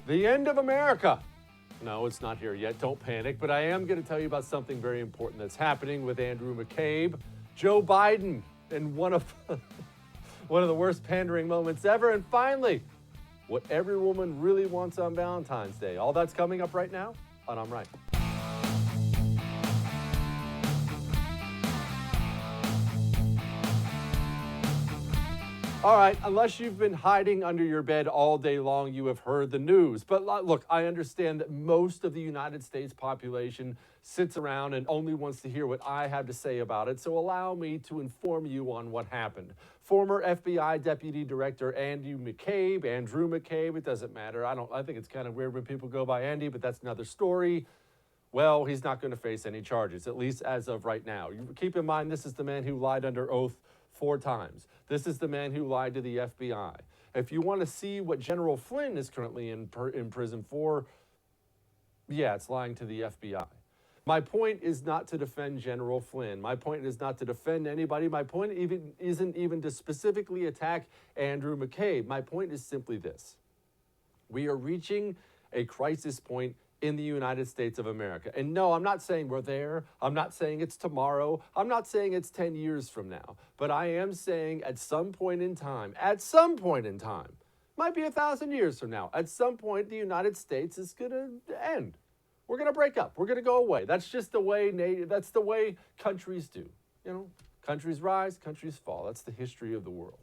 The end of America. No, it's not here yet. Don't panic. But I am going to tell you about something very important that's happening with Andrew McCabe, Joe Biden, and one of the worst pandering moments ever. And finally, what every woman really wants on Valentine's Day. All that's coming up right now on I'm Right. All right, unless you've been hiding under your bed all day long, you have heard the news. But look, I understand that most of the United States population sits around and only wants to hear what I have to say about it. So allow me to inform you on what happened. Former FBI Deputy Director Andrew McCabe, it doesn't matter. I think it's kind of weird when people go by Andy, but that's another story. Well, he's not going to face any charges, at least as of right now. Keep in mind, this is the man who lied under oath 4 times. This is the man who lied to the FBI. If you want to see what General Flynn is currently in prison for, yeah, it's lying to the FBI. My point is not to defend General Flynn. My point is not to defend anybody. My point isn't even to specifically attack Andrew McCabe. My point is simply this. We are reaching a crisis point in the United States of America. And no, I'm not saying we're there. I'm not saying it's tomorrow. I'm not saying it's 10 years from now. But I am saying at some point in time, might be 1,000 years from now, at some point the United States is going to end. We're going to break up. We're going to go away. That's just the way countries do. You know, countries rise, countries fall. That's the history of the world.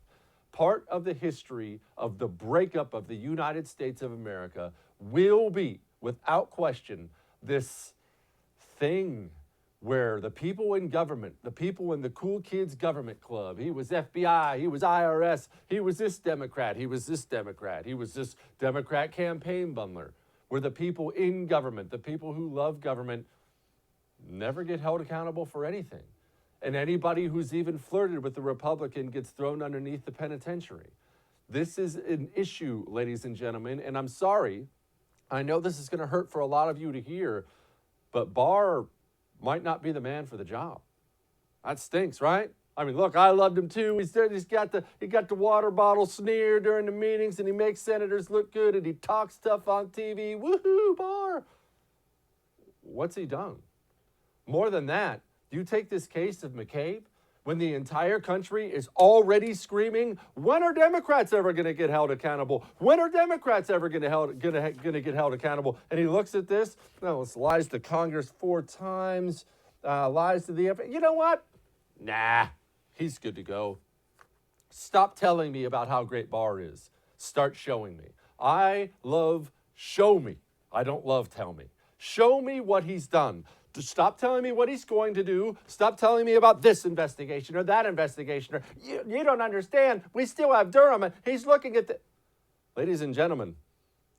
Part of the history of the breakup of the United States of America will be, without question, this thing where the people in government, the people in the cool kids government club, he was FBI, he was IRS, he was this Democrat, he was this Democrat, he was this Democrat campaign bundler, where the people in government, the people who love government, never get held accountable for anything. And anybody who's even flirted with the Republican gets thrown underneath the penitentiary. This is an issue, ladies and gentlemen, and I'm sorry, I know this is going to hurt for a lot of you to hear, but Barr might not be the man for the job. That stinks, right? I mean, look, I loved him too. He got the water bottle sneer during the meetings, and he makes senators look good, and he talks stuff on TV. Woohoo, Barr! What's he done? More than that, you take this case of McCabe, when the entire country is already screaming, when are Democrats ever going to get held accountable? When are Democrats ever going to get held accountable? And he looks at this, no, it's lies to Congress 4 times, lies to the FBI. You know what? Nah, he's good to go. Stop telling me about how great Barr is. Start showing me. I love show me. I don't love tell me. Show me what he's done. Stop telling me what he's going to do. Stop telling me about this investigation or that investigation. Or you don't understand. We still have Durham. And he's looking at the... Ladies and gentlemen,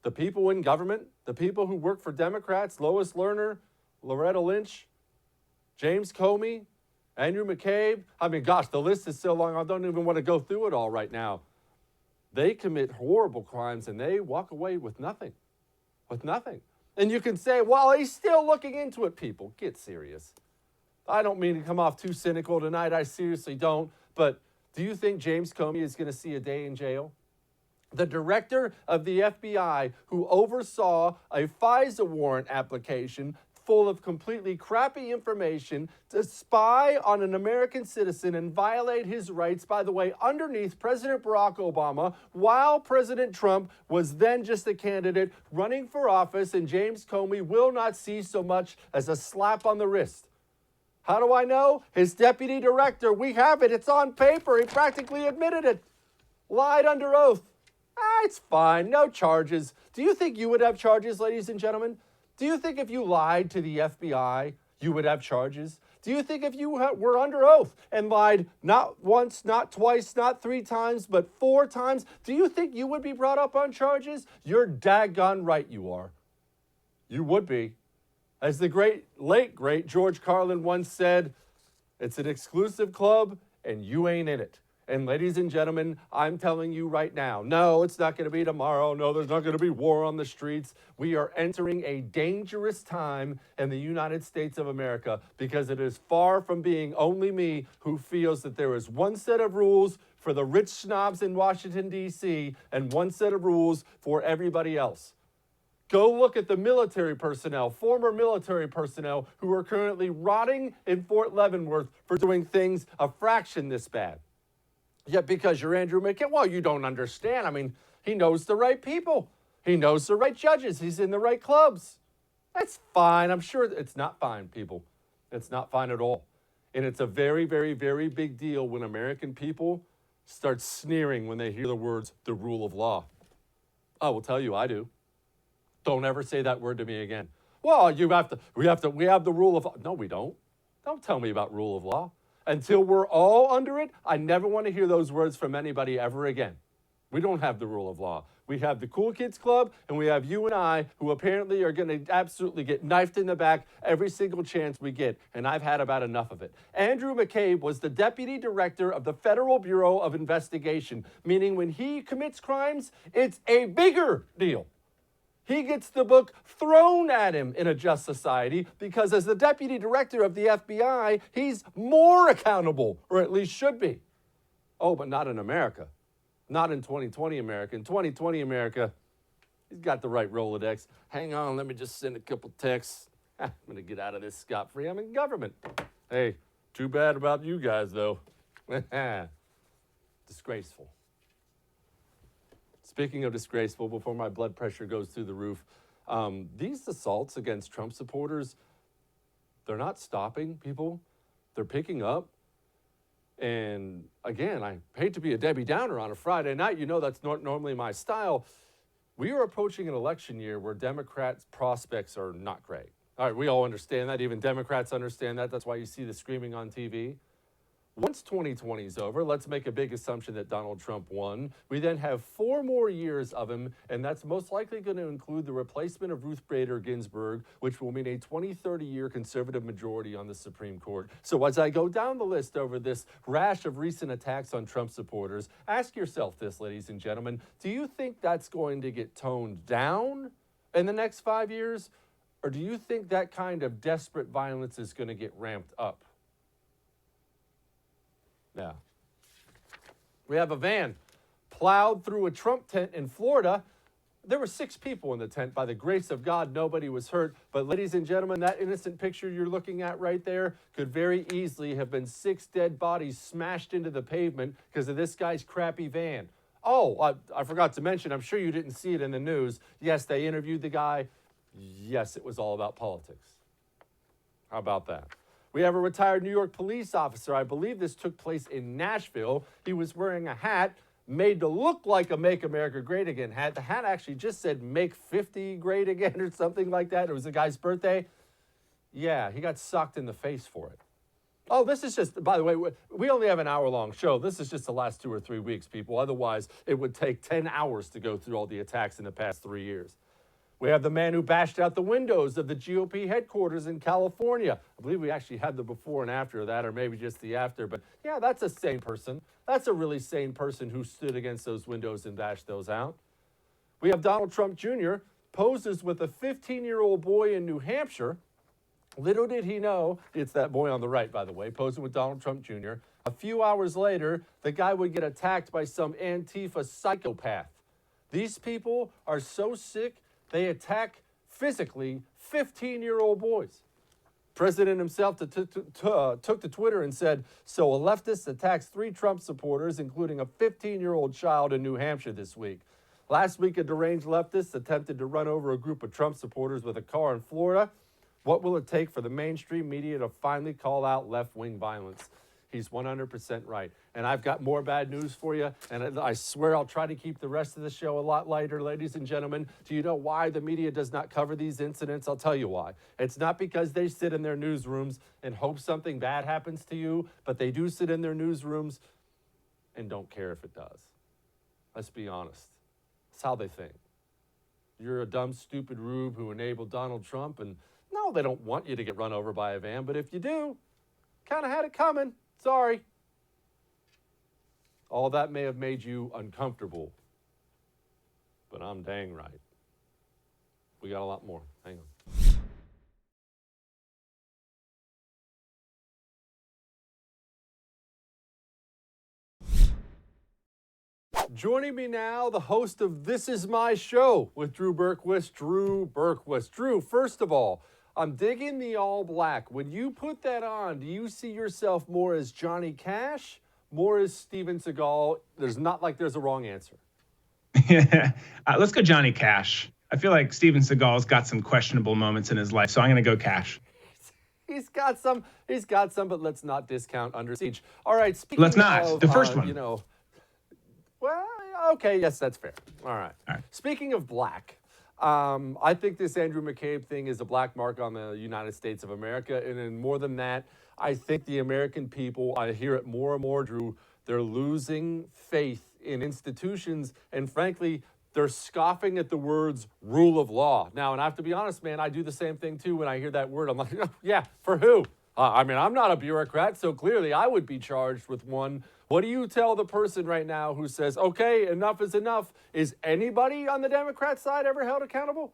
the people in government, the people who work for Democrats, Lois Lerner, Loretta Lynch, James Comey, Andrew McCabe. I mean, gosh, the list is so long, I don't even want to go through it all right now. They commit horrible crimes and they walk away with nothing. With nothing. And you can say, well, he's still looking into it, people. Get serious. I don't mean to come off too cynical tonight. I seriously don't. But do you think James Comey is going to see a day in jail? The director of the FBI who oversaw a FISA warrant application full of completely crappy information to spy on an American citizen and violate his rights, by the way, underneath President Barack Obama, while President Trump was then just a candidate running for office, and James Comey will not see so much as a slap on the wrist. How do I know? His deputy director, we have it, it's on paper, he practically admitted it, lied under oath. It's fine, no charges. Do you think you would have charges, ladies and gentlemen? Do you think if you lied to the FBI, you would have charges? Do you think if you were under oath and lied not once, not twice, not 3 times, but 4 times, do you think you would be brought up on charges? You're daggone right you are. You would be. As the late great George Carlin once said, it's an exclusive club and you ain't in it. And ladies and gentlemen, I'm telling you right now, no, it's not going to be tomorrow. No, there's not going to be war on the streets. We are entering a dangerous time in the United States of America because it is far from being only me who feels that there is one set of rules for the rich snobs in Washington, D.C., and one set of rules for everybody else. Go look at the military personnel, former military personnel who are currently rotting in Fort Leavenworth for doing things a fraction this bad. Yet because you're Andrew McCabe, well, you don't understand. I mean, he knows the right people. He knows the right judges. He's in the right clubs. That's fine. I'm sure it's not fine, people. It's not fine at all. And it's a very, very, very big deal when American people start sneering when they hear the words, the rule of law. I will tell you, I do. Don't ever say that word to me again. Well, we have the rule of law. No, we don't. Don't tell me about rule of law. Until we're all under it, I never want to hear those words from anybody ever again. We don't have the rule of law. We have the Cool Kids Club, and we have you and I, who apparently are going to absolutely get knifed in the back every single chance we get, and I've had about enough of it. Andrew McCabe was the deputy director of the Federal Bureau of Investigation, meaning when he commits crimes, it's a bigger deal. He gets the book thrown at him in a just society because as the deputy director of the FBI, he's more accountable, or at least should be. Oh, but not in America. Not in 2020 America. In 2020 America, he's got the right Rolodex. Hang on, let me just send a couple texts. I'm going to get out of this scot-free. I'm in government. Hey, too bad about you guys, though. Disgraceful. Speaking of disgraceful, before my blood pressure goes through the roof, these assaults against Trump supporters, they're not stopping, people. They're picking up. And again, I hate to be a Debbie Downer on a Friday night. You know that's not normally my style. We are approaching an election year where Democrats' prospects are not great. All right, we all understand that. Even Democrats understand that. That's why you see the screaming on TV. Once 2020 is over, let's make a big assumption that Donald Trump won. We then have 4 more years of him, and that's most likely going to include the replacement of Ruth Bader Ginsburg, which will mean a 20-30-year conservative majority on the Supreme Court. So as I go down the list over this rash of recent attacks on Trump supporters, ask yourself this, ladies and gentlemen, do you think that's going to get toned down in the next 5 years? Or do you think that kind of desperate violence is going to get ramped up? Yeah. We have a van plowed through a Trump tent in Florida. There were 6 people in the tent. By the grace of God, nobody was hurt. But ladies and gentlemen, that innocent picture you're looking at right there could very easily have been 6 dead bodies smashed into the pavement because of this guy's crappy van. Oh, I forgot to mention, I'm sure you didn't see it in the news. Yes, they interviewed the guy. Yes, it was all about politics. How about that? We have a retired New York police officer. I believe this took place in Nashville. He was wearing a hat made to look like a Make America Great Again hat. The hat actually just said Make 50 Great Again or something like that. It was the guy's birthday. Yeah, he got socked in the face for it. Oh, this is just, by the way, we only have an hour-long show. This is just the last 2 or 3 weeks, people. Otherwise, it would take 10 hours to go through all the attacks in the past 3 years. We have the man who bashed out the windows of the GOP headquarters in California. I believe we actually had the before and after of that, or maybe just the after. But yeah, that's a sane person. That's a really sane person who stood against those windows and bashed those out. We have Donald Trump Jr. poses with a 15-year-old boy in New Hampshire. Little did he know, it's that boy on the right, by the way, posing with Donald Trump Jr. A few hours later, the guy would get attacked by some Antifa psychopath. These people are so sick, they attack physically 15-year-old boys. President himself took to Twitter and said, so a leftist attacks 3 Trump supporters, including a 15-year-old child in New Hampshire this week. Last week, a deranged leftist attempted to run over a group of Trump supporters with a car in Florida. What will it take for the mainstream media to finally call out left-wing violence? He's 100% right. And I've got more bad news for you, and I swear I'll try to keep the rest of the show a lot lighter, ladies and gentlemen. Do you know why the media does not cover these incidents? I'll tell you why. It's not because they sit in their newsrooms and hope something bad happens to you, but they do sit in their newsrooms and don't care if it does. Let's be honest. That's how they think. You're a dumb, stupid rube who enabled Donald Trump, and no, they don't want you to get run over by a van, but if you do, kind of had it coming. Sorry. All that may have made you uncomfortable, but I'm dang right. We got a lot more. Hang on. Joining me now, the host of This Is My Show with Drew Berquist. Drew, first of all, I'm digging the all black. When you put that on, do you see yourself more as Johnny Cash, more as Steven Seagal? There's a wrong answer. Yeah. Let's go Johnny Cash. I feel like Steven Seagal's got some questionable moments in his life, so I'm going to go Cash. He's got some, but let's not discount Under Siege. All right, speaking Let's not. of, the first one. Well, okay, yes, that's fair. All right. Speaking of black, I think this Andrew McCabe thing is a black mark on the United States of America. And then more than that, I think the American people, I hear it more and more, Drew, they're losing faith in institutions. And frankly, they're scoffing at the words rule of law. Now, and I have to be honest, man, I do the same thing too when I hear that word. I'm like, yeah, for who? I'm not a bureaucrat, so clearly I would be charged with one. What do you tell the person right now who says, okay, enough is enough? Is anybody on the Democrat side ever held accountable?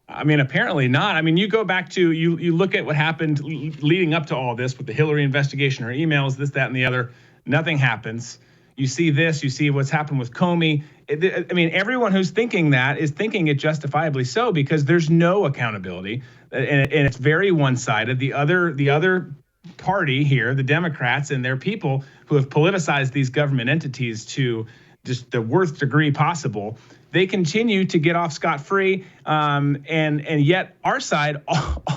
Apparently not. You go back to, you look at what happened leading up to all this with the Hillary investigation, her emails, this, that, and the other. Nothing happens. You see this, you see what's happened with Comey. Everyone who's thinking that is thinking it justifiably so, because there's no accountability, and it's very one-sided. The other party here, the Democrats and their people who have politicized these government entities to just the worst degree possible, they continue to get off scot-free, and yet our side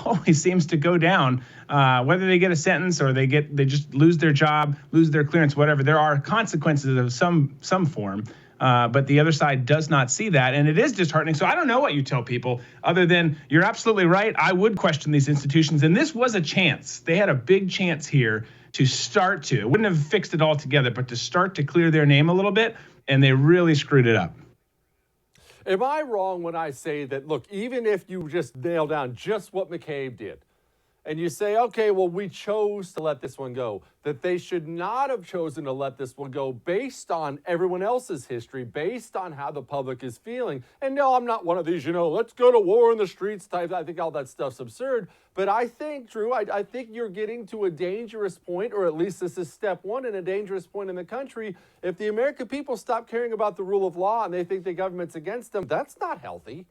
always seems to go down, whether they get a sentence or they just lose their job, lose their clearance, whatever. There are consequences of some form, but the other side does not see that, and it is disheartening. So I don't know what you tell people other than you're absolutely right. I would question these institutions, and this was a chance. They had a big chance here to start to, wouldn't have fixed it all together, but to start to clear their name a little bit, and they really screwed it up. Am I wrong when I say that, look, even if you just nail down just what McCabe did, and you say, okay, well, we chose to let this one go, that they should not have chosen to let this one go based on everyone else's history, based on how the public is feeling. And no, I'm not one of these, let's go to war in the streets type. I think all that stuff's absurd. But I think, Drew, I think you're getting to a dangerous point, or at least this is step one in a dangerous point in the country. If the American people stop caring about the rule of law and they think the government's against them, that's not healthy.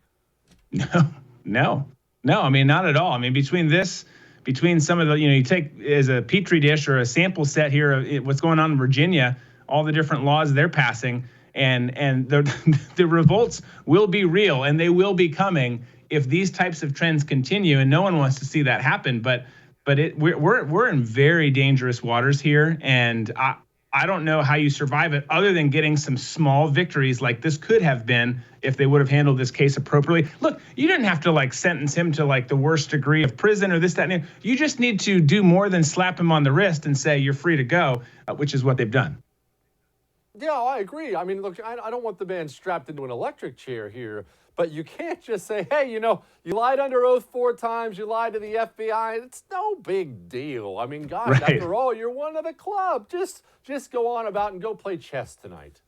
No, not at all. Between some of the, you take as a petri dish or a sample set here of what's going on in Virginia, all the different laws they're passing, and the revolts will be real, and they will be coming if these types of trends continue, and no one wants to see that happen. But we're in very dangerous waters here, and I don't know how you survive it other than getting some small victories like this could have been if they would have handled this case appropriately. Look, you didn't have to sentence him to the worst degree of prison or this, that, and you just need to do more than slap him on the wrist and say you're free to go, which is what they've done. Yeah, I agree. Look, I don't want the man strapped into an electric chair here, but you can't just say, hey, you lied under oath 4 times, you lied to the FBI. It's no big deal. Gosh, right. After all, you're one of the club. Just go on about and go play chess tonight.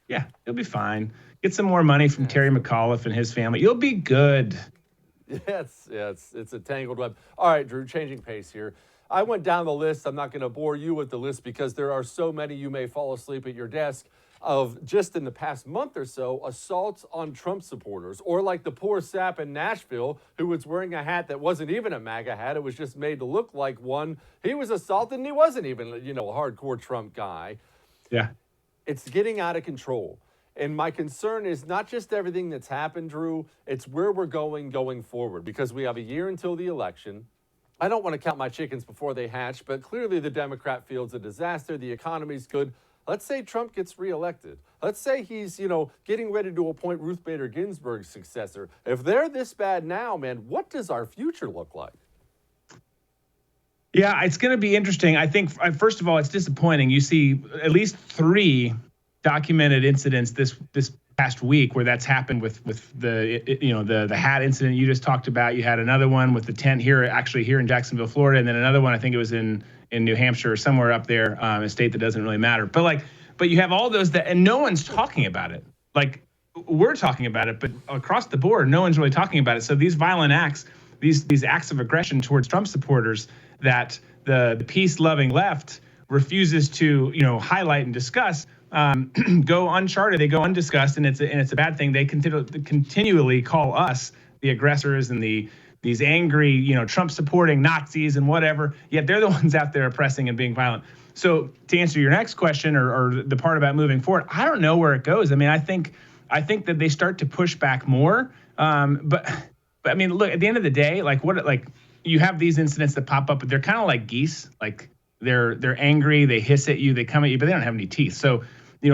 Yeah, you'll be fine. Get some more money from Terry McAuliffe and his family. You'll be good. It's a tangled web. All right, Drew, changing pace here. I went down the list. I'm not going to bore you with the list because there are so many you may fall asleep at your desk of just in the past month or so assaults on Trump supporters, or like the poor sap in Nashville who was wearing a hat that wasn't even a MAGA hat. It was just made to look like one. He was assaulted and he wasn't even, a hardcore Trump guy. Yeah. It's getting out of control. And my concern is not just everything that's happened, Drew, it's where we're going forward, because we have a year until the election. I don't want to count my chickens before they hatch, but clearly the Democrat field's a disaster. The economy's good. Let's say Trump gets reelected. Let's say he's, getting ready to appoint Ruth Bader Ginsburg's successor. If they're this bad now, man, what does our future look like? Yeah, it's going to be interesting. I think, first of all, it's disappointing. You see at least 3 documented incidents this past week where that's happened with the hat incident you just talked about. You had another one with the tent here in Jacksonville, Florida, and then another one, I think it was in New Hampshire or somewhere up there, a state that doesn't really matter. But you have all those and no one's talking about it. We're talking about it, but across the board, no one's really talking about it. So these violent acts, these acts of aggression towards Trump supporters that the peace-loving left refuses to, highlight and discuss, go uncharted, they go undiscussed, and it's a bad thing. They continually call us the aggressors and these angry, Trump supporting Nazis and whatever. Yet they're the ones out there oppressing and being violent. So to answer your next question, or the part about moving forward, I don't know where it goes. I mean, I think that they start to push back more. But I mean, look, at the end of the day, you have these incidents that pop up, but they're kind of like geese. Like they're angry, they hiss at you, they come at you, but they don't have any teeth. So,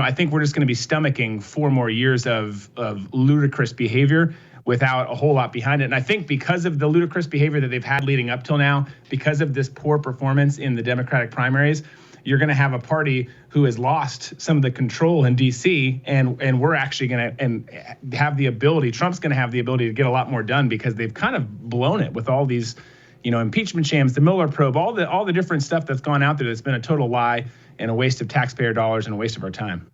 I think we're just going to be stomaching 4 more years of ludicrous behavior without a whole lot behind it. And I think because of the ludicrous behavior that they've had leading up till now, because of this poor performance in the Democratic primaries, you're going to have a party who has lost some of the control in D.C. and we're actually going to have the ability. Trump's going to have the ability to get a lot more done because they've kind of blown it with all these, impeachment shams, the Mueller probe, all the different stuff that's gone out there that's been a total lie and a waste of taxpayer dollars and a waste of our time.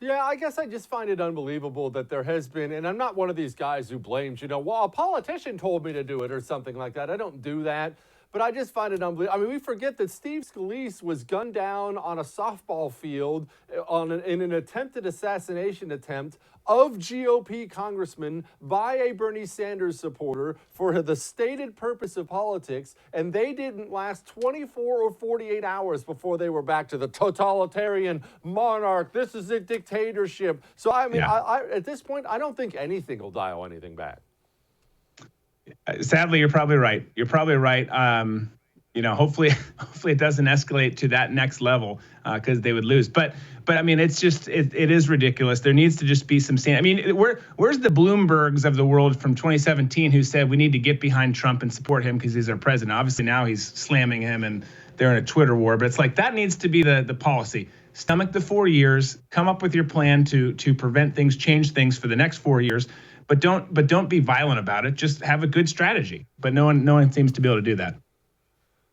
Yeah, I guess I just find it unbelievable that there has been, and I'm not one of these guys who blames, well, a politician told me to do it or something like that. I don't do that. But I just find it unbelievable. I mean, we forget that Steve Scalise was gunned down on a softball field in an attempted assassination attempt of GOP congressman by a Bernie Sanders supporter for the stated purpose of politics, and they didn't last 24 or 48 hours before they were back to the totalitarian monarch. This is a dictatorship. So, I mean, I at this point, I don't think anything will dial anything back. Sadly, you're probably right. Hopefully it doesn't escalate to that next level because they would lose. But I mean, it's just it is ridiculous. There needs to just be some sanity. I mean, where's the Bloombergs of the world from 2017 who said we need to get behind Trump and support him because he's our president? Obviously now he's slamming him and they're in a Twitter war. But it's like that needs to be the policy. Stomach the 4 years. Come up with your plan to prevent things, change things for the next 4 years. But don't be violent about it. Just have a good strategy. But no one seems to be able to do that.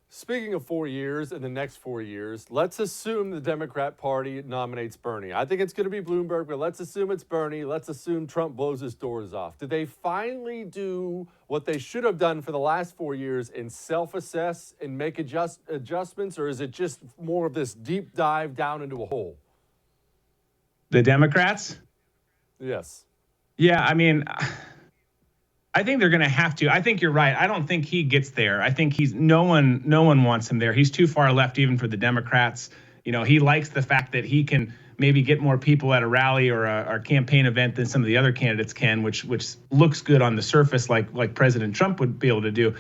Speaking of 4 years and the next 4 years, let's assume the Democrat Party nominates Bernie. I think it's going to be Bloomberg, but let's assume it's Bernie. Let's assume Trump blows his doors off. Do they finally do what they should have done for the last 4 years and self-assess and make adjustments, or is it just more of this deep dive down into a hole? The Democrats? Yes. Yeah, I mean, I think they're going to have to. I think you're right. I don't think he gets there. I think no one wants him there. He's too far left even for the Democrats. He likes the fact that he can maybe get more people at a rally or a campaign event than some of the other candidates can, which looks good on the surface, like President Trump would be able to do.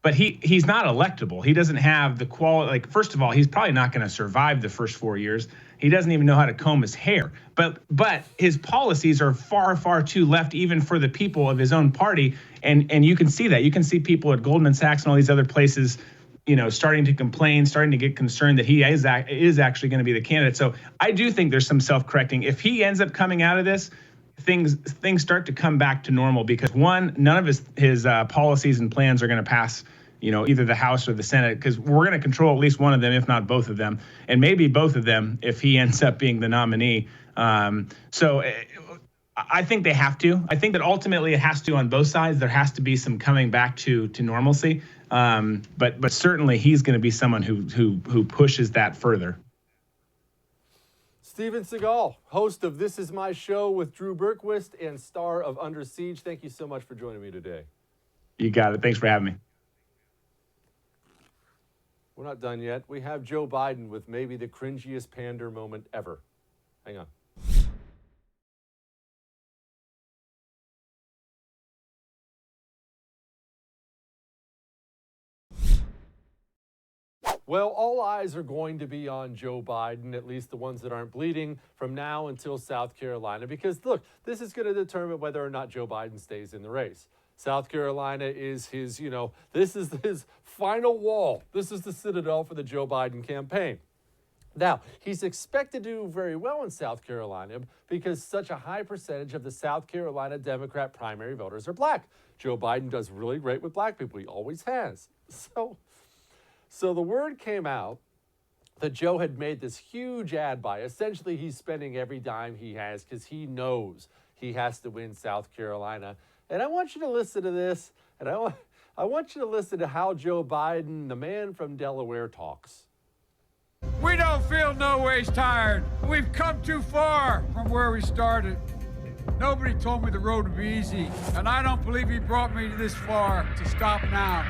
But he's not electable. He doesn't have the quality. Like, first of all, he's probably not going to survive the first 4 years. He doesn't even know how to comb his hair. But his policies are far, far too left, even for the people of his own party. And you can see that. You can see people at Goldman Sachs and all these other places, starting to complain, starting to get concerned that he is actually going to be the candidate. So I do think there's some self-correcting. If he ends up coming out of this, things start to come back to normal because none of his policies and plans are going to pass either the House or the Senate, because we're going to control at least one of them, if not both of them, and maybe both of them if he ends up being the nominee. So I think they have to. I think that ultimately it has to on both sides. There has to be some coming back to normalcy. But certainly he's going to be someone who pushes that further. Steven Seagal, host of This Is My Show with Drew Berquist and star of Under Siege. Thank you so much for joining me today. You got it. Thanks for having me. We're not done yet. We have Joe Biden with maybe the cringiest pander moment ever. Hang on. Well, all eyes are going to be on Joe Biden, at least the ones that aren't bleeding, from now until South Carolina. Because, look, this is going to determine whether or not Joe Biden stays in the race. South Carolina is his, this is his final wall. This is the citadel for the Joe Biden campaign. Now, he's expected to do very well in South Carolina because such a high percentage of the South Carolina Democrat primary voters are black. Joe Biden does really great with black people. He always has. So the word came out that Joe had made this huge ad buy. Essentially, he's spending every dime he has because he knows he has to win South Carolina. And I want you to listen to this, and I want you to listen to how Joe Biden, the man from Delaware, talks. We don't feel no ways tired. We've come too far from where we started. Nobody told me the road would be easy, and I don't believe he brought me this far to stop now.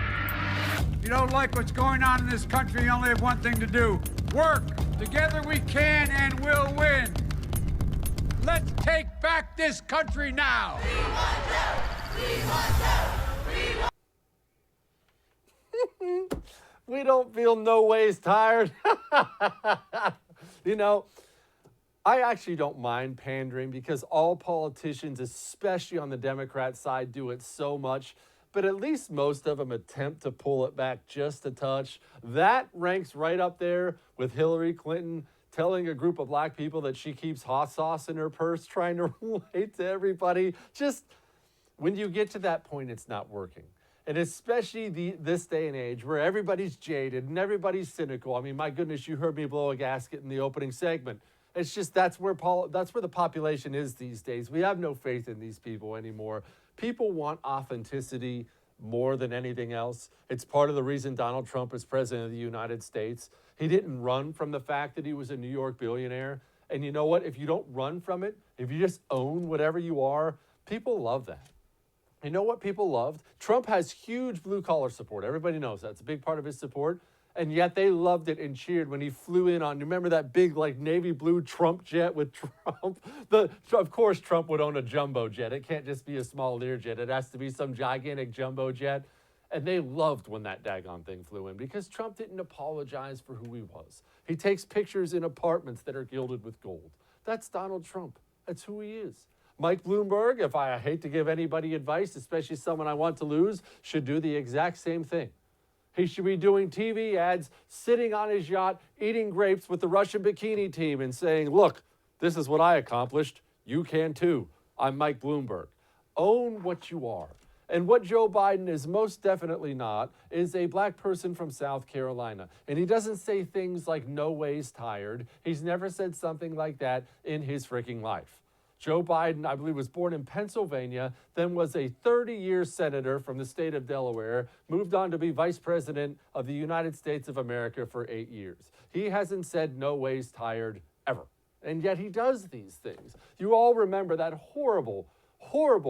If you don't like what's going on in this country, you only have one thing to do. Work. Together we can and will win. Let's take back this country now. We want to. We want to. We want We don't feel no ways tired. You know, I actually don't mind pandering because all politicians, especially on the Democrat side, do it so much. But at least most of them attempt to pull it back just a touch. That ranks right up there with Hillary Clinton telling a group of black people that she keeps hot sauce in her purse, trying to relate to everybody. Just when you get to that point, it's not working. And especially this day and age where everybody's jaded and everybody's cynical. I mean, my goodness, you heard me blow a gasket in the opening segment. It's just that's where the population is these days. We have no faith in these people anymore. People want authenticity more than anything else. It's part of the reason Donald Trump is president of the United States. He didn't run from the fact that he was a New York billionaire. And you know what? If you don't run from it, if you just own whatever you are, people love that. You know what people loved? Trump has huge blue-collar support. Everybody knows that's a big part of his support. And yet they loved it and cheered when he flew in on, remember that big like navy blue Trump jet with Trump? Of course, Trump would own a jumbo jet. It can't just be a small Learjet. It has to be some gigantic jumbo jet. And they loved when that daggone thing flew in because Trump didn't apologize for who he was. He takes pictures in apartments that are gilded with gold. That's Donald Trump. That's who he is. Mike Bloomberg, if I hate to give anybody advice, especially someone I want to lose, should do the exact same thing. He should be doing TV ads, sitting on his yacht, eating grapes with the Russian bikini team and saying, look, this is what I accomplished. You can too. I'm Mike Bloomberg. Own what you are. And what Joe Biden is most definitely not is a black person from South Carolina. And he doesn't say things like no ways tired. He's never said something like that in his freaking life. Joe Biden, I believe, was born in Pennsylvania, then was a 30-year senator from the state of Delaware, moved on to be vice president of the United States of America for 8 years. He hasn't said no ways tired ever. And yet he does these things. You all remember that horrible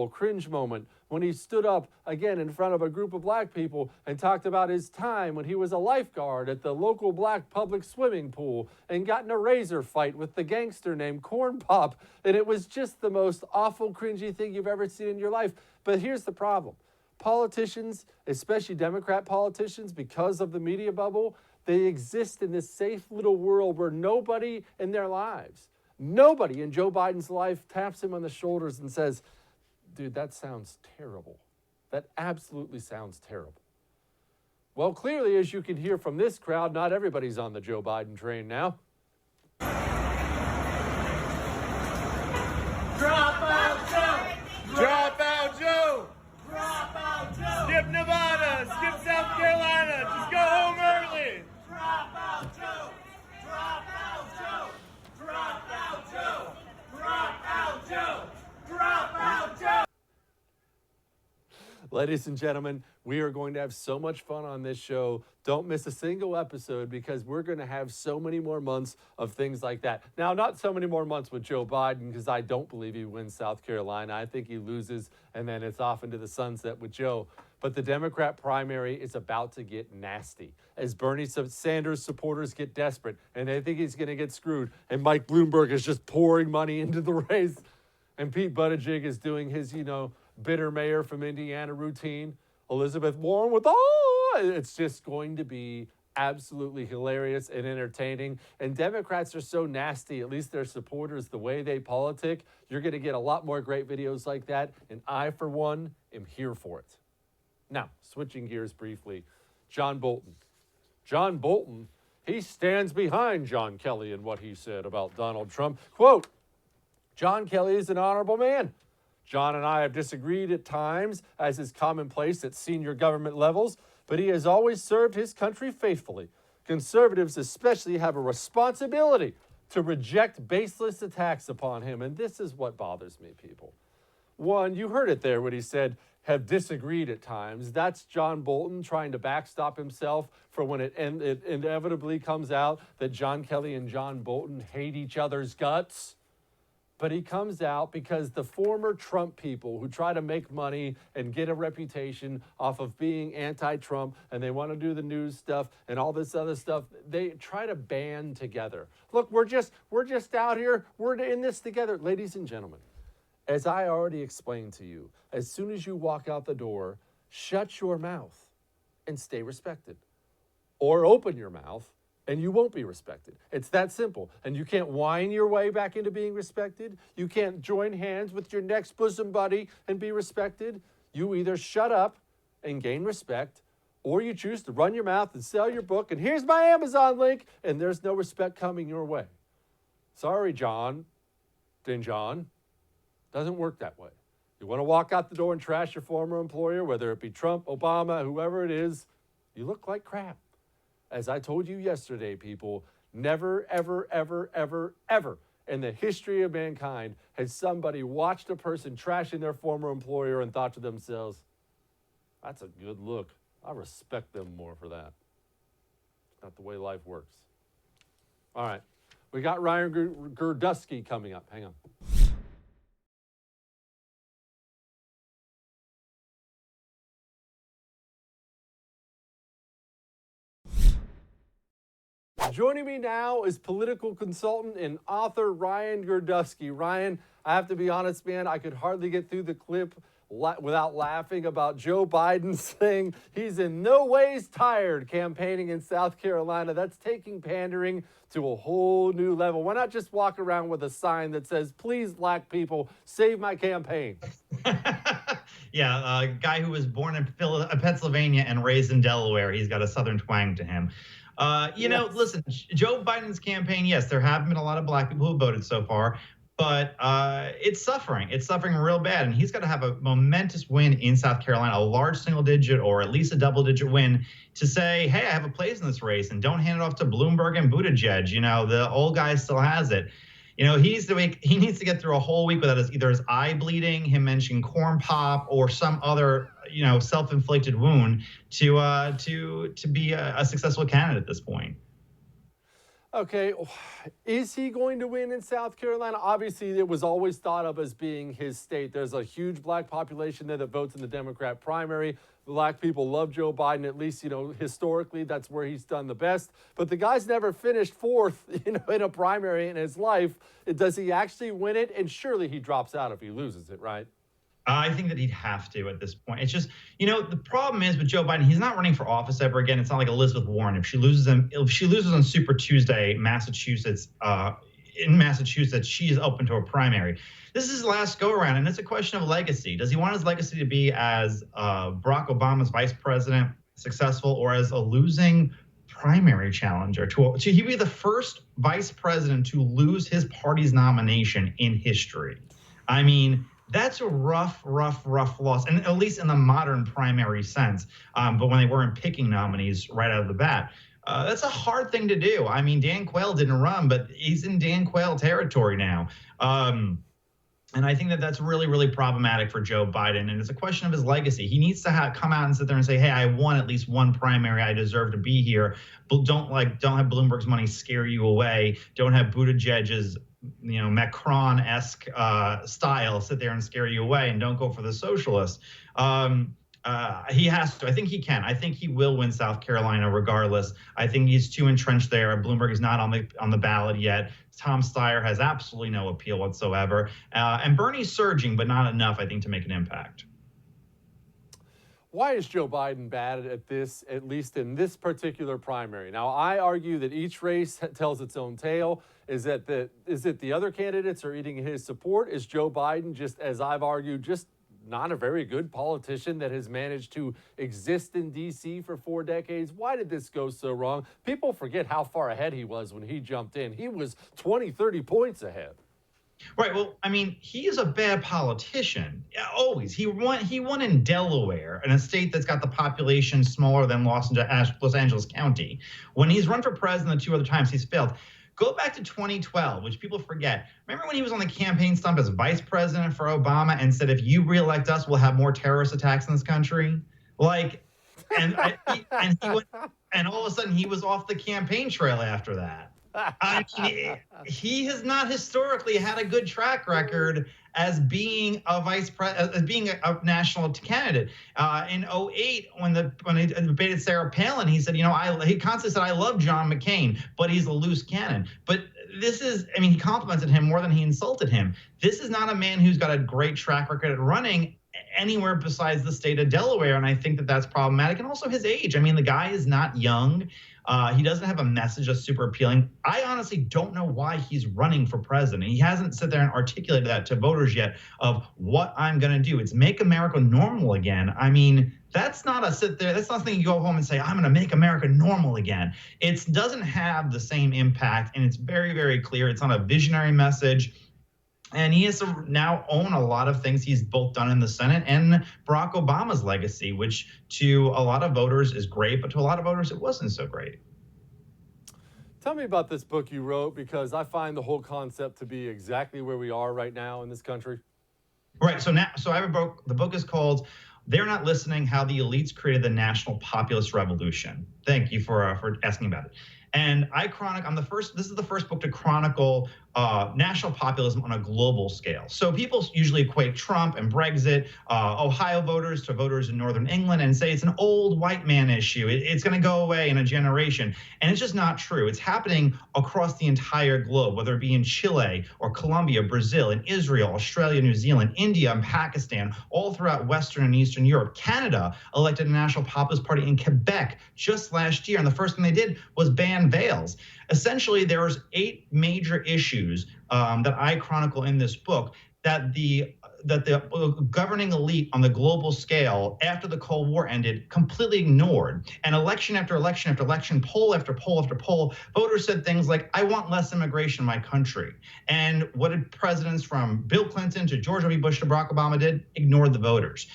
cringe moment when he stood up again in front of a group of black people and talked about his time when he was a lifeguard at the local black public swimming pool and got in a razor fight with the gangster named Corn Pop. And it was just the most awful, cringy thing you've ever seen in your life. But here's the problem. Politicians, especially Democrat politicians, because of the media bubble, they exist in this safe little world where nobody in their lives, nobody in Joe Biden's life taps him on the shoulders and says, dude, that sounds terrible. That absolutely sounds terrible. Well, clearly, as you can hear from this crowd, not everybody's on the Joe Biden train now. Drop out Joe! Drop out Joe! Drop out Joe! Skip Nevada! Skip South Carolina! Just go home early! Drop out Joe! Drop out Joe! Drop out Joe! Drop out Joe! Drop out Joe! Ladies and gentlemen, we are going to have so much fun on this show. Don't miss a single episode because we're going to have so many more months of things like that. Now, not so many more months with Joe Biden because I don't believe he wins South Carolina. I think he loses and then it's off into the sunset with Joe. But the Democrat primary is about to get nasty as Bernie Sanders supporters get desperate and they think he's going to get screwed. And Mike Bloomberg is just pouring money into the race. And Pete Buttigieg is doing his, bitter mayor from Indiana routine. Elizabeth Warren with, it's just going to be absolutely hilarious and entertaining. And Democrats are so nasty, at least their supporters, the way they politic. You're going to get a lot more great videos like that. And I, for one, am here for it. Now, switching gears briefly, John Bolton. John Bolton, he stands behind John Kelly and what he said about Donald Trump. Quote, John Kelly is an honorable man. John and I have disagreed at times, as is commonplace at senior government levels, but he has always served his country faithfully. Conservatives especially have a responsibility to reject baseless attacks upon him, and this is what bothers me, people. One, you heard it there when he said, have disagreed at times. That's John Bolton trying to backstop himself for when it inevitably comes out that John Kelly and John Bolton hate each other's guts. But he comes out because the former Trump people who try to make money and get a reputation off of being anti-Trump, and they want to do the news stuff and all this other stuff, they try to band together. Look, we're just out here. We're in this together. Ladies and gentlemen, as I already explained to you, as soon as you walk out the door, shut your mouth and stay respected. Or open your mouth and you won't be respected. It's that simple. And you can't whine your way back into being respected. You can't join hands with your next bosom buddy and be respected. You either shut up and gain respect, or you choose to run your mouth and sell your book, and here's my Amazon link, and there's no respect coming your way. Sorry, John. Doesn't work that way. You want to walk out the door and trash your former employer, whether it be Trump, Obama, whoever it is, you look like crap. As I told you yesterday, people, never, ever, ever, ever, ever in the history of mankind has somebody watched a person trashing their former employer and thought to themselves, that's a good look. I respect them more for that. It's not the way life works. All right. We got Ryan Gerdusky coming up. Hang on. Joining me now is political consultant and author Ryan Gerdusky. Ryan, I have to be honest, man, I could hardly get through the clip without laughing about Joe Biden saying he's in no ways tired campaigning in South Carolina. That's taking pandering to a whole new level. Why not just walk around with a sign that says, please, black people, save my campaign? Yeah, a guy who was born in Pennsylvania and raised in Delaware. He's got a Southern twang to him. Listen, Joe Biden's campaign, yes, there have been a lot of black people who voted so far, but it's suffering. It's suffering real bad. And he's got to have a momentous win in South Carolina, a large single digit or at least a double digit win to say, hey, I have a place in this race, and don't hand it off to Bloomberg and Buttigieg. You know, the old guy still has it. You know, he needs to get through a whole week without either his eye bleeding, him mentioning corn pop, or some other, self-inflicted wound to be a successful candidate at this point. Okay, is he going to win in South Carolina? Obviously, it was always thought of as being his state. There's a huge black population there that votes in the Democrat primary. Black people love Joe Biden, at least, historically, that's where he's done the best. But the guy's never finished fourth, in a primary in his life. Does he actually win it? And surely he drops out if he loses it, right? I think that he'd have to at this point. It's just, the problem is with Joe Biden, he's not running for office ever again. It's not like Elizabeth Warren. If she loses on Super Tuesday, in Massachusetts, she is open to a primary. This is his last go around, and it's a question of legacy. Does he want his legacy to be as Barack Obama's vice president, successful, or as a losing primary challenger? He be the first vice president to lose his party's nomination in history. I mean, that's a rough loss, and at least in the modern primary sense. But when they weren't picking nominees right out of the bat, that's a hard thing to do. I mean, Dan Quayle didn't run, but he's in Dan Quayle territory now. And I think that that's really, really problematic for Joe Biden. And it's a question of his legacy. He needs to come out and sit there and say, hey, I won at least one primary. I deserve to be here. But don't have Bloomberg's money scare you away. Don't have Buttigieg's Macron-esque style sit there and scare you away, and don't go for the socialist. He has to. I think he can. I think he will win South Carolina regardless. I think he's too entrenched there. Bloomberg is not on the ballot yet. Tom Steyer has absolutely no appeal whatsoever. And Bernie's surging, but not enough, I think, to make an impact. Why is Joe Biden bad at this, at least in this particular primary? Now, I argue that each race tells its own tale. Is it the other candidates are eating his support? Is Joe Biden, just as I've argued, just not a very good politician that has managed to exist in D.C. for 4 decades? Why did this go so wrong? People forget how far ahead he was when he jumped in. He was 20, 30 points ahead. Right. Well, I mean, he is a bad politician. Always. He won in Delaware, in a state that's got the population smaller than Los Angeles County. When he's run for president 2 other times, he's failed. Go back to 2012, which people forget. Remember when he was on the campaign stump as vice president for Obama and said, if you reelect us, we'll have more terrorist attacks in this country? Like, and all of a sudden he was off the campaign trail after that. I mean, he has not historically had a good track record as being a as being a national candidate. In 2008, when he debated Sarah Palin, he said, he constantly said, I love John McCain, but he's a loose cannon. But this is, he complimented him more than he insulted him. This is not a man who's got a great track record at running anywhere besides the state of Delaware, and I think that that's problematic. And also his age. The guy is not young. He doesn't have a message that's super appealing. I honestly don't know why he's running for president. He hasn't sit there and articulated that to voters yet of what I'm going to do. It's make America normal again. That's not a sit there. That's not something you go home and say, I'm going to make America normal again. It doesn't have the same impact, and it's very, very clear. It's not a visionary message. And he has to now own a lot of things he's both done in the Senate and Barack Obama's legacy, which to a lot of voters is great, but to a lot of voters it wasn't so great. Tell me about this book you wrote, because I find the whole concept to be exactly where we are right now in this country. Right. So I have a book. The book is called "They're Not Listening: How the Elites Created the National Populist Revolution." Thank you for asking about it. And this is the first book to chronicle national populism on a global scale. So people usually equate Trump and Brexit, Ohio voters to voters in Northern England, and say it's an old white man issue. It's going to go away in a generation. And it's just not true. It's happening across the entire globe, whether it be in Chile or Colombia, Brazil, in Israel, Australia, New Zealand, India, and Pakistan, all throughout Western and Eastern Europe. Canada elected a National Populist Party in Quebec just last year. And the first thing they did was ban veils. Essentially, there's 8 major issues that I chronicle in this book that the governing elite on the global scale after the Cold War ended completely ignored. And election after election after election, poll after poll after poll, voters said things like, I want less immigration in my country. And what did presidents from Bill Clinton to George W. Bush to Barack Obama did? Ignored the voters.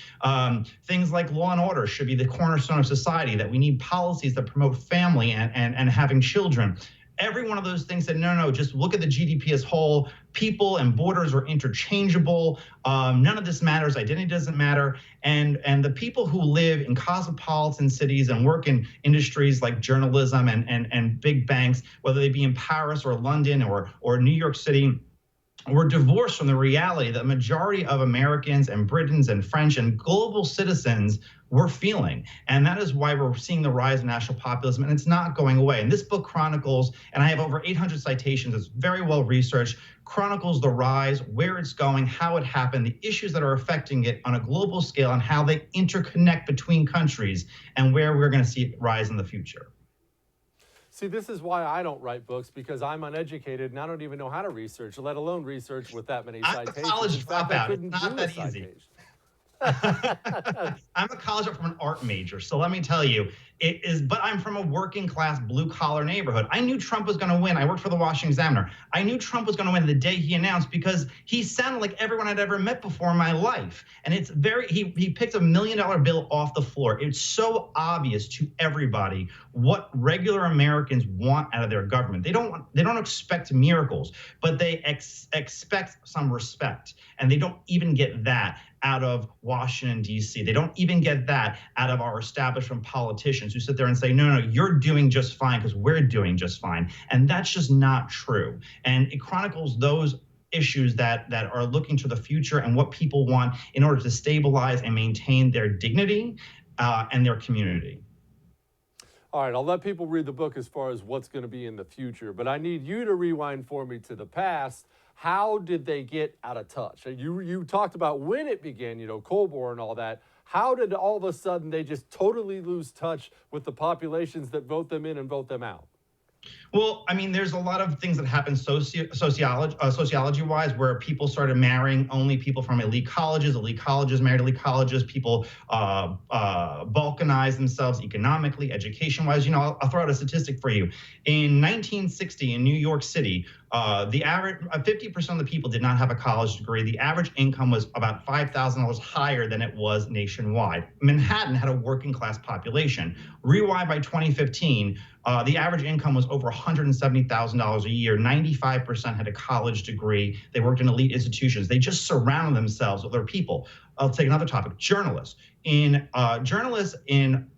Things like law and order should be the cornerstone of society, that we need policies that promote family and having children. Every one of those things said, no, just look at the GDP as whole. People and borders are interchangeable. None of this matters. Identity doesn't matter. And the people who live in cosmopolitan cities and work in industries like journalism and big banks, whether they be in Paris or London or New York City, were divorced from the reality that the majority of Americans and Britons and French and global citizens were feeling. And that is why we're seeing the rise of national populism, and it's not going away. And this book chronicles, and I have over 800 citations, it's very well researched, chronicles the rise, where it's going, how it happened, the issues that are affecting it on a global scale, and how they interconnect between countries, and where we're going to see it rise in the future. See, this is why I don't write books, because I'm uneducated and I don't even know how to research, let alone research with that many citations. I'm a college dropout. It's not that easy. I'm a college from an art major, so let me tell you, it is. But I'm from a working class, blue collar neighborhood. I knew Trump was going to win. I worked for the Washington Examiner. I knew Trump was going to win the day he announced, because he sounded like everyone I'd ever met before in my life. And it's he picked $1 million bill off the floor. It's so obvious to everybody what regular Americans want out of their government. They don't expect miracles, but they expect some respect, and they don't even get that out of Washington, D.C. They don't even get that out of our establishment politicians who sit there and say, no, you're doing just fine because we're doing just fine. And that's just not true. And it chronicles those issues that are looking to the future and what people want in order to stabilize and maintain their dignity and their community. All right, I'll let people read the book as far as what's going to be in the future, but I need you to rewind for me to the past. How did they get out of touch? You talked about when it began, Cold War and all that. How did all of a sudden they just totally lose touch with the populations that vote them in and vote them out? Well, there's a lot of things that happen sociology-wise, where people started marrying only people from elite colleges married elite colleges, people balkanized themselves economically, education-wise. I'll throw out a statistic for you. In 1960 in New York City, The average 50% of the people did not have a college degree. The average income was about $5,000 higher than it was nationwide. Manhattan had a working class population. Rewind by 2015, the average income was over $170,000 a year. 95% had a college degree. They worked in elite institutions. They just surrounded themselves with other people. I'll take another topic, journalists.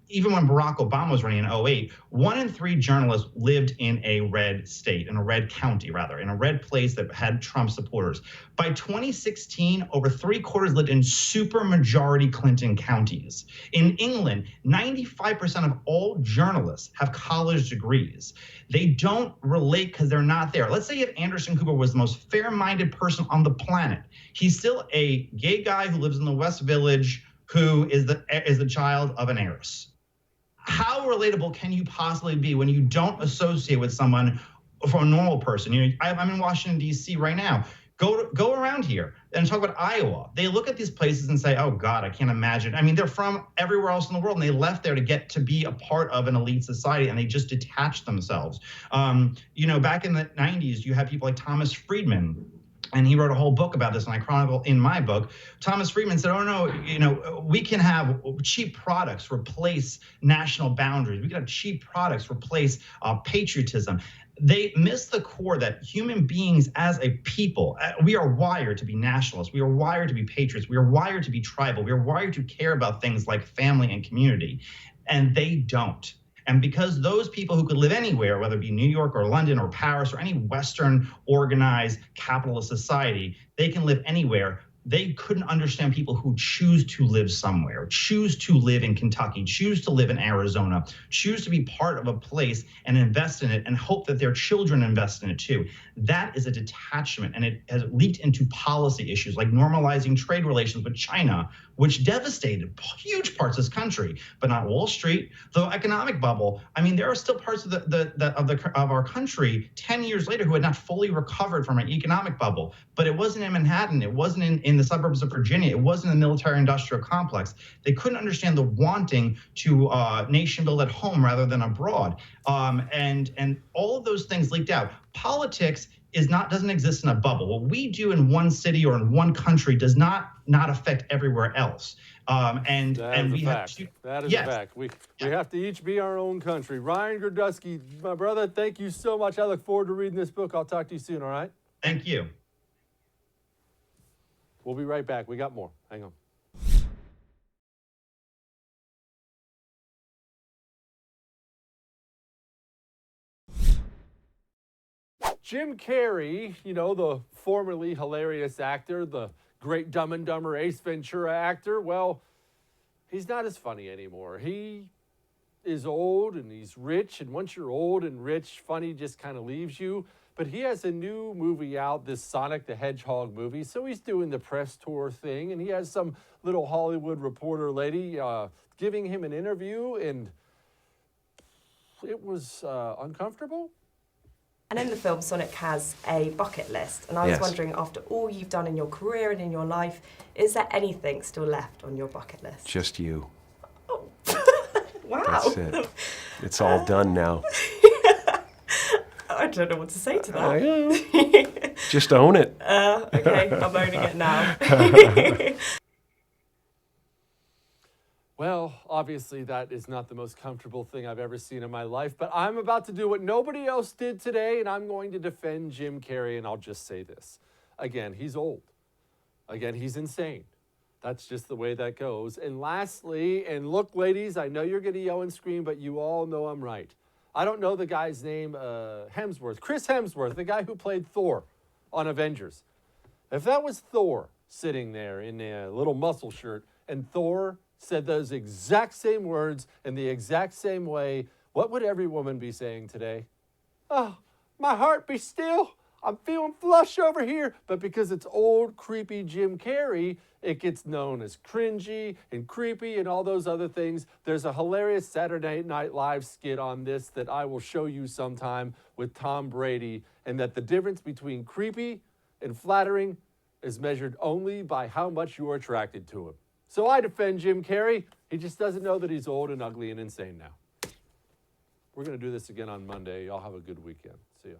Even when Barack Obama was running in 2008, 1 in 3 journalists lived in a red state, in a red county, rather, in a red place that had Trump supporters. By 2016, over 3/4 lived in supermajority Clinton counties. In England, 95% of all journalists have college degrees. They don't relate because they're not there. Let's say if Anderson Cooper was the most fair-minded person on the planet. He's still a gay guy who lives in the West Village, who is the child of an heiress. How relatable can you possibly be when you don't associate with someone for a normal person? I'm in Washington, D.C. right now. Go around here and talk about Iowa. They look at these places and say, oh, God, I can't imagine. I mean, they're from everywhere else in the world, and they left there to get to be a part of an elite society, and they just detach themselves. Back in the 90s, you had people like Thomas Friedman, and he wrote a whole book about this, and I chronicle in my book. Thomas Friedman said, oh, no, we can have cheap products replace national boundaries. We can have cheap products replace patriotism. They miss the core that human beings as a people, we are wired to be nationalists. We are wired to be patriots. We are wired to be tribal. We are wired to care about things like family and community, and they don't. And because those people who could live anywhere, whether it be New York or London or Paris or any Western organized capitalist society, they can live anywhere. They couldn't understand people who choose to live somewhere, choose to live in Kentucky, choose to live in Arizona, choose to be part of a place and invest in it and hope that their children invest in it too. That is a detachment, and it has leaked into policy issues like normalizing trade relations with China, which devastated huge parts of this country, but not Wall Street. The economic bubble. I mean, there are still parts of our country 10 years later who had not fully recovered from an economic bubble. But it wasn't in Manhattan. It wasn't in the suburbs of Virginia. It wasn't in the military-industrial complex. They couldn't understand the wanting to nation build at home rather than abroad. And all of those things leaked out. Politics doesn't exist in a bubble. What we do in one city or in one country does not affect everywhere else. That is a fact. We have to each be our own country. Ryan Gerdusky, my brother, thank you so much. I look forward to reading this book. I'll talk to you soon, all right? Thank you. We'll be right back. We got more. Hang on. Jim Carey, the formerly hilarious actor, the great Dumb and Dumber Ace Ventura actor, well, he's not as funny anymore. He is old and he's rich, and once you're old and rich, funny just kind of leaves you. But he has a new movie out, this Sonic the Hedgehog movie, so he's doing the press tour thing, and he has some little Hollywood reporter lady giving him an interview, and it was uncomfortable. And in the film, Sonic has a bucket list. And I was wondering, after all you've done in your career and in your life, is there anything still left on your bucket list? Just you. Oh, wow. That's it. It's all done now. I don't know what to say to that. I know. Just own it. Okay, I'm owning it now. Well, obviously that is not the most comfortable thing I've ever seen in my life, but I'm about to do what nobody else did today, and I'm going to defend Jim Carey, and I'll just say this. Again, he's old. Again, he's insane. That's just the way that goes. And lastly, and look, ladies, I know you're going to yell and scream, but you all know I'm right. I don't know the guy's name, Hemsworth. Chris Hemsworth, the guy who played Thor on Avengers. If that was Thor sitting there in a little muscle shirt, and Thor said those exact same words in the exact same way, what would every woman be saying today? Oh, my heart be still. I'm feeling flush over here. But because it's old, creepy Jim Carey, it gets known as cringy and creepy and all those other things. There's a hilarious Saturday Night Live skit on this that I will show you sometime with Tom Brady, and that the difference between creepy and flattering is measured only by how much you're attracted to him. So I defend Jim Carey. He just doesn't know that he's old and ugly and insane now. We're going to do this again on Monday. Y'all have a good weekend. See ya.